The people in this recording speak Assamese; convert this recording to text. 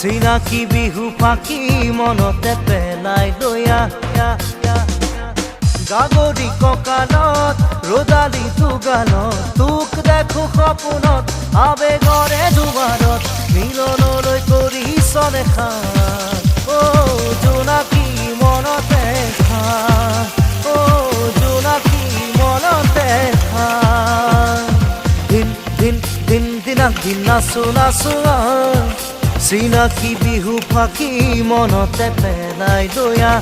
চিনাকি বিহু পাখি মনতে পেলাই দয়া গাগৰি কঁকালত ৰদালি দুগালত তোক দেখো সপোনত আবেগৰে দুৱাৰত মিলনলৈ কৰিছ দেখা জোনাকী মনতে জোনাকী মনতে দিন দিন দিন দিনাক দিন নাচো নাচো চিনাকি বিহু পাখি মনতে পেলাই দয়া